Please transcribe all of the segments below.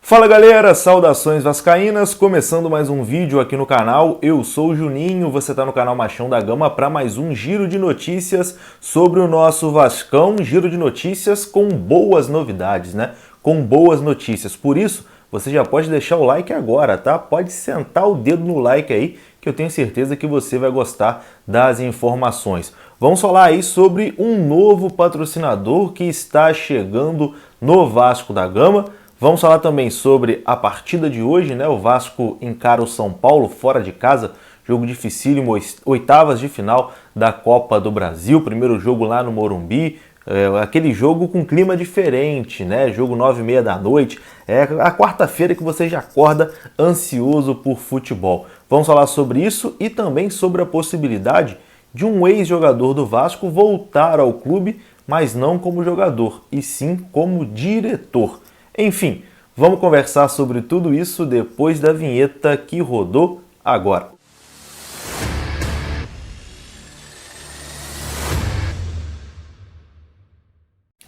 Fala galera, saudações vascaínas, começando mais um vídeo aqui no canal. Eu sou o Juninho, você está no canal Machão da Gama para mais um giro de notícias sobre o nosso Vascão. Giro de notícias com boas novidades, né? Com boas notícias. Por isso, você já pode deixar o like agora, tá? Pode sentar o dedo no like aí, que eu tenho certeza que você vai gostar das informações. Vamos falar aí sobre um novo patrocinador que está chegando no Vasco da Gama. Vamos falar também sobre a partida de hoje, né? O Vasco encara o São Paulo fora de casa, jogo dificílimo, oitavas de final da Copa do Brasil, primeiro jogo lá no Morumbi, aquele jogo com clima diferente, né? Jogo 9h30 da noite, é a quarta-feira que você já acorda ansioso por futebol. Vamos falar sobre isso e também sobre a possibilidade de um ex-jogador do Vasco voltar ao clube, mas não como jogador, e sim como diretor. Enfim, vamos conversar sobre tudo isso depois da vinheta que rodou agora.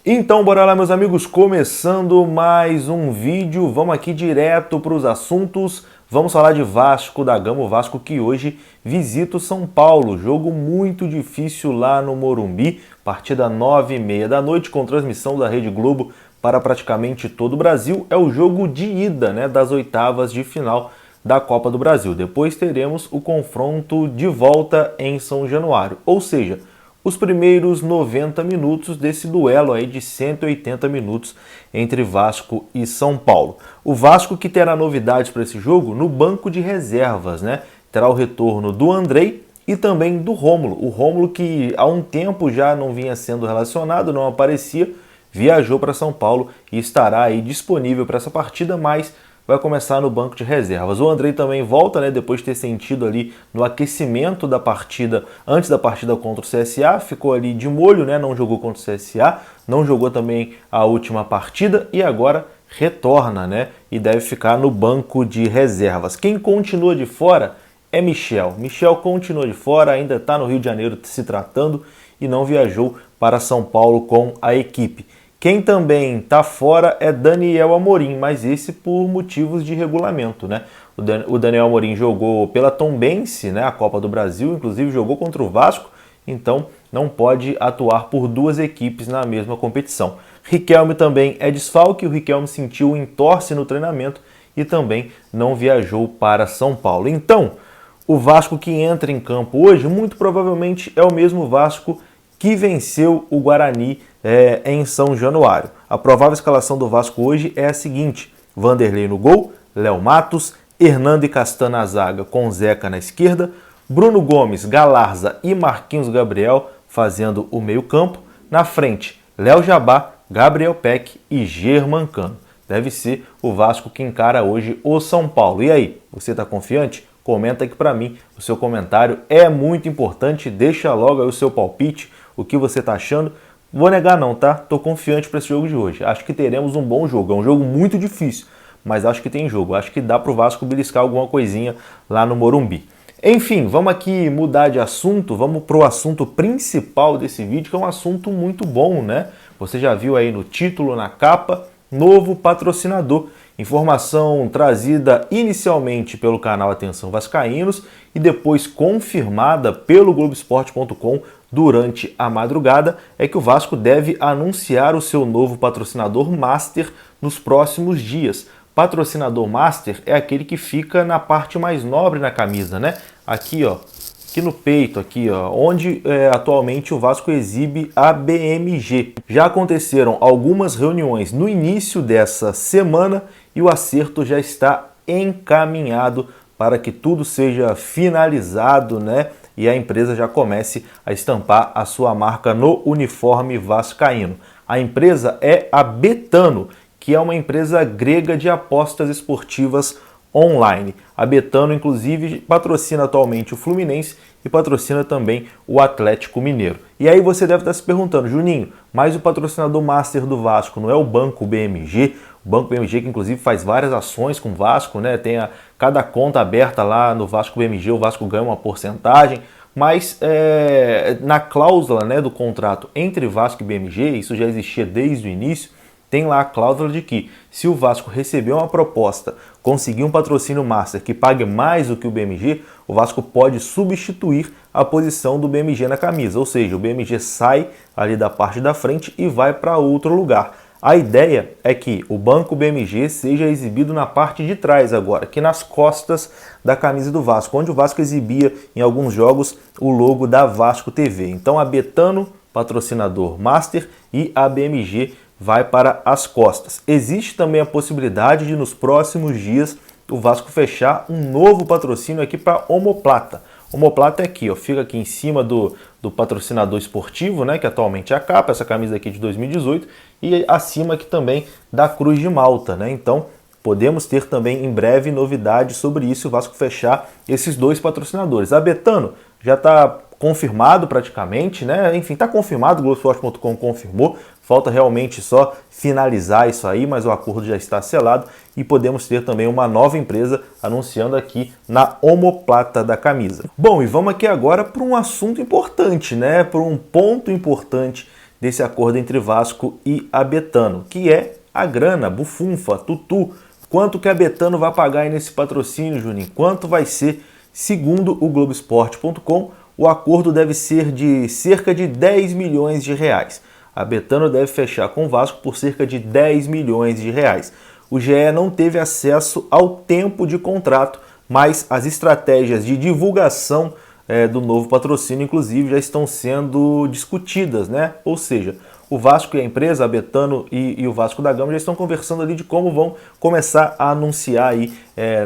Então, bora lá, meus amigos, começando mais um vídeo. Vamos aqui direto para os assuntos. Vamos falar de Vasco da Gama, o Vasco que hoje visita o São Paulo. Jogo muito difícil lá no Morumbi, partida 9h30 da noite com transmissão da Rede Globo para praticamente todo o Brasil. É o jogo de ida, né, das oitavas de final da Copa do Brasil. Depois teremos o confronto de volta em São Januário, ou seja, os primeiros 90 minutos desse duelo aí de 180 minutos entre Vasco e São Paulo. O Vasco que terá novidades para esse jogo no banco de reservas, né? Terá o retorno do Andrei e também do Rômulo. O Rômulo que há um tempo já não vinha sendo relacionado, não aparecia, viajou para São Paulo e estará aí disponível para essa partida, mas vai começar no banco de reservas. O Andrei também volta, né, depois de ter sentido ali no aquecimento da partida, antes da partida contra o CSA, ficou ali de molho, né, não jogou contra o CSA, não jogou também a última partida e agora retorna, né, e deve ficar no banco de reservas. Quem continua de fora é Michel. Michel continua de fora, ainda está no Rio de Janeiro se tratando e não viajou para São Paulo com a equipe. Quem também está fora é Daniel Amorim, mas esse por motivos de regulamento, né? O Daniel Amorim jogou pela Tombense, né, a Copa do Brasil, inclusive jogou contra o Vasco, então não pode atuar por duas equipes na mesma competição. Riquelme também é desfalque, o Riquelme sentiu um entorse no treinamento e também não viajou para São Paulo. Então, o Vasco que entra em campo hoje, muito provavelmente é o mesmo Vasco que venceu o Guarani em São Januário. A provável escalação do Vasco hoje é a seguinte: Vanderlei no gol, Léo Matos, Hernando e Castan na zaga com Zeca na esquerda, Bruno Gomes, Galarza e Marquinhos Gabriel fazendo o meio-campo. Na frente, Léo Jabá, Gabriel Peck e Germancano. Deve ser o Vasco que encara hoje o São Paulo. E aí, você está confiante? Comenta aqui para mim, o seu comentário é muito importante, deixa logo aí o seu palpite, o que você está achando. Vou negar não, tá? Tô confiante para esse jogo de hoje. Acho que teremos um bom jogo. É um jogo muito difícil, mas acho que tem jogo. Acho que dá pro Vasco beliscar alguma coisinha lá no Morumbi. Enfim, vamos aqui mudar de assunto. Vamos pro assunto principal desse vídeo, que é um assunto muito bom, né? Você já viu aí no título, na capa, novo patrocinador. Informação trazida inicialmente pelo canal Atenção Vascaínos e depois confirmada pelo Globoesporte.com durante a madrugada, é que o Vasco deve anunciar o seu novo patrocinador Master nos próximos dias. Patrocinador Master é aquele que fica na parte mais nobre na camisa, né? Aqui, ó, aqui no peito, aqui, ó, onde atualmente o Vasco exibe a BMG. Já aconteceram algumas reuniões no início dessa semana e o acerto já está encaminhado para que tudo seja finalizado, né? E a empresa já comece a estampar a sua marca no uniforme vascaíno. A empresa é a Betano, que é uma empresa grega de apostas esportivas online. A Betano, inclusive, patrocina atualmente o Fluminense e patrocina também o Atlético Mineiro. E aí você deve estar se perguntando, Juninho, mas o patrocinador master do Vasco não é o Banco BMG? O Banco BMG que inclusive faz várias ações com o Vasco, né? Tem cada conta aberta lá no Vasco BMG, o Vasco ganha uma porcentagem, mas na cláusula, né, do contrato entre Vasco e BMG, isso já existia desde o início, tem lá a cláusula de que se o Vasco receber uma proposta, conseguir um patrocínio master que pague mais do que o BMG, o Vasco pode substituir a posição do BMG na camisa, ou seja, o BMG sai ali da parte da frente e vai para outro lugar. A ideia é que o banco BMG seja exibido na parte de trás agora, aqui nas costas da camisa do Vasco, onde o Vasco exibia em alguns jogos o logo da Vasco TV. Então a Betano, patrocinador master, e a BMG vai para as costas. Existe também a possibilidade de nos próximos dias o Vasco fechar um novo patrocínio aqui para Omoplata. Omoplata é aqui, ó, fica aqui em cima do patrocinador esportivo, né, que atualmente é a capa, essa camisa aqui de 2018, e acima aqui também da Cruz de Malta, né? Então podemos ter também em breve novidades sobre isso, o Vasco fechar esses dois patrocinadores. A Betano já está confirmado praticamente, né? Enfim, está confirmado, o Globoesporte.com confirmou, falta realmente só finalizar isso aí, mas o acordo já está selado e podemos ter também uma nova empresa anunciando aqui na omoplata da camisa. Bom, e vamos aqui agora para um assunto importante, né? Para um ponto importante desse acordo entre Vasco e a Betano, que é a grana, bufunfa, tutu. Quanto que a Betano vai pagar aí nesse patrocínio, Juninho? Quanto vai ser? Segundo o Globoesporte.com, o acordo deve ser de cerca de 10 milhões de reais. A Betano deve fechar com o Vasco por cerca de 10 milhões de reais. O GE não teve acesso ao tempo de contrato, mas as estratégias de divulgação do novo patrocínio, inclusive, já estão sendo discutidas, né? Ou seja, o Vasco e a empresa, a Betano e o Vasco da Gama já estão conversando ali de como vão começar a anunciar aí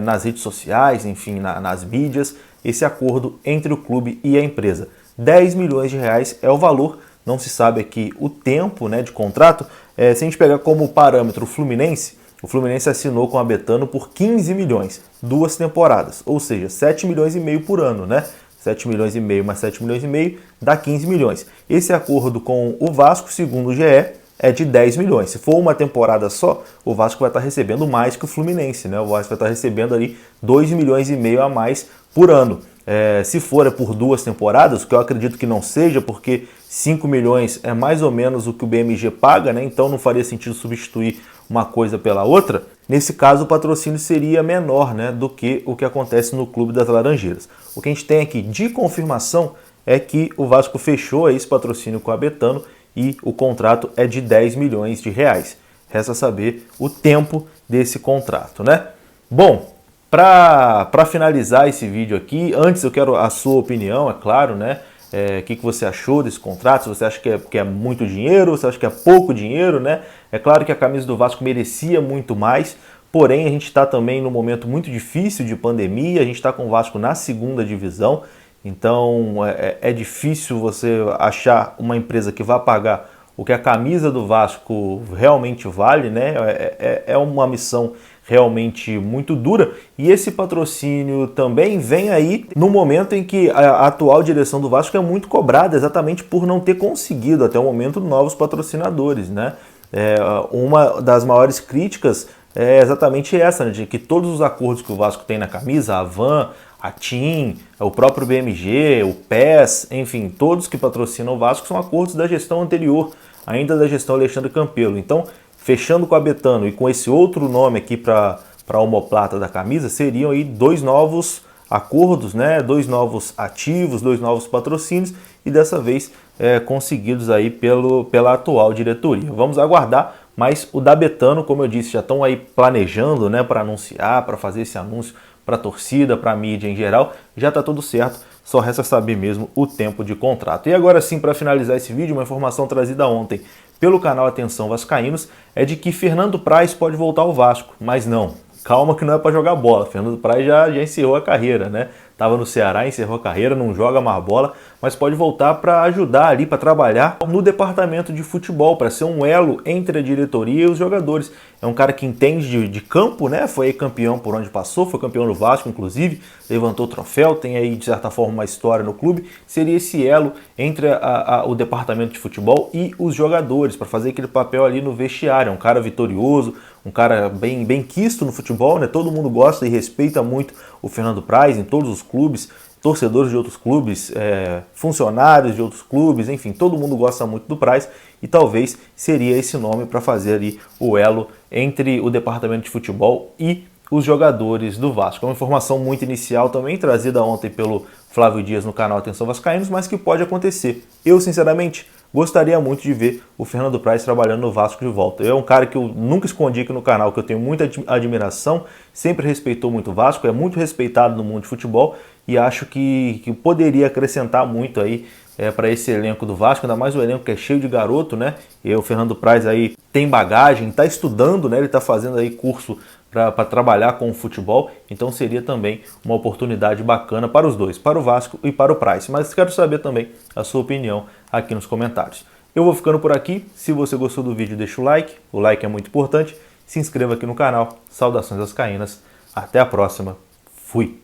nas redes sociais, enfim, nas mídias, esse acordo entre o clube e a empresa. 10 milhões de reais é o valor, não se sabe aqui o tempo, né, de contrato. Se a gente pegar como parâmetro o Fluminense assinou com a Betano por 15 milhões, 2 temporadas, ou seja, 7 milhões e meio por ano, né? 7 milhões e meio mais 7 milhões e meio dá 15 milhões. Esse acordo com o Vasco, segundo o GE, é de 10 milhões. Se for uma temporada só, o Vasco vai estar recebendo mais que o Fluminense, né? O Vasco vai estar recebendo ali 2 milhões e meio a mais por ano. Se for por 2 temporadas, o que eu acredito que não seja, porque 5 milhões é mais ou menos o que o BMG paga, né? Então não faria sentido substituir uma coisa pela outra. Nesse caso, o patrocínio seria menor, né, do que o que acontece no Clube das Laranjeiras. O que a gente tem aqui de confirmação é que o Vasco fechou esse patrocínio com a Betano e o contrato é de 10 milhões de reais. Resta saber o tempo desse contrato, né? Bom, para finalizar esse vídeo aqui, antes eu quero a sua opinião, é claro, né? O que você achou desse contrato? Se você acha que é muito dinheiro, você acha que é pouco dinheiro, né? É claro que a camisa do Vasco merecia muito mais, porém a gente está também num momento muito difícil de pandemia, a gente está com o Vasco na segunda divisão, então é difícil você achar uma empresa que vá pagar o que a camisa do Vasco realmente vale, né? É uma missão realmente muito dura, e esse patrocínio também vem aí no momento em que a atual direção do Vasco é muito cobrada exatamente por não ter conseguido até o momento novos patrocinadores, né? Uma das maiores críticas é exatamente essa, né? De que todos os acordos que o Vasco tem na camisa, a Van, a TIM, o próprio BMG, o PES, enfim, todos que patrocinam o Vasco são acordos da gestão anterior, ainda da gestão Alexandre Campelo. Então, fechando com a Betano e com esse outro nome aqui para a omoplata da camisa, seriam aí 2 novos acordos, né? 2 novos ativos, 2 novos patrocínios, e dessa vez conseguidos aí pela atual diretoria. Vamos aguardar, mas o da Betano, como eu disse, já estão aí planejando, né, para anunciar, para fazer esse anúncio para a torcida, para a mídia em geral, já está tudo certo, só resta saber mesmo o tempo de contrato. E agora sim, para finalizar esse vídeo, uma informação trazida ontem pelo canal Atenção Vascaínos é de que Fernando Praz pode voltar ao Vasco, mas não, calma que não é para jogar bola. Fernando Praz já encerrou a carreira, né? Estava no Ceará, encerrou a carreira, não joga mais bola, mas pode voltar para ajudar ali, para trabalhar no departamento de futebol, para ser um elo entre a diretoria e os jogadores. É um cara que entende de campo, né? Foi aí campeão por onde passou, foi campeão do Vasco, inclusive, levantou o troféu, tem aí, de certa forma, uma história no clube. Seria esse elo entre o departamento de futebol e os jogadores, para fazer aquele papel ali no vestiário. É um cara vitorioso, um cara bem quisto no futebol, né? Todo mundo gosta e respeita muito o Fernando Praz em todos os clubes torcedores de outros clubes, funcionários de outros clubes, enfim, todo mundo gosta muito do Praz e talvez seria esse nome para fazer ali o elo entre o departamento de futebol e os jogadores do Vasco. É uma informação muito inicial também, trazida ontem pelo Flávio Dias no canal Atenção Vascaínos, mas que pode acontecer. Eu, sinceramente, gostaria muito de ver o Fernando Praz trabalhando no Vasco de volta. É um cara que eu nunca escondi aqui no canal, que eu tenho muita admiração, sempre respeitou muito o Vasco, é muito respeitado no mundo de futebol e acho que poderia acrescentar muito aí para esse elenco do Vasco, ainda mais o elenco que é cheio de garoto, né? E o Fernando Praz aí tem bagagem, está estudando, né? Ele está fazendo aí curso para trabalhar com o futebol, então seria também uma oportunidade bacana para os dois, para o Vasco e para o Praz. Mas quero saber também a sua opinião aqui nos comentários. Eu vou ficando por aqui, se você gostou do vídeo deixa o like é muito importante, se inscreva aqui no canal, saudações vascaínas, até a próxima, fui!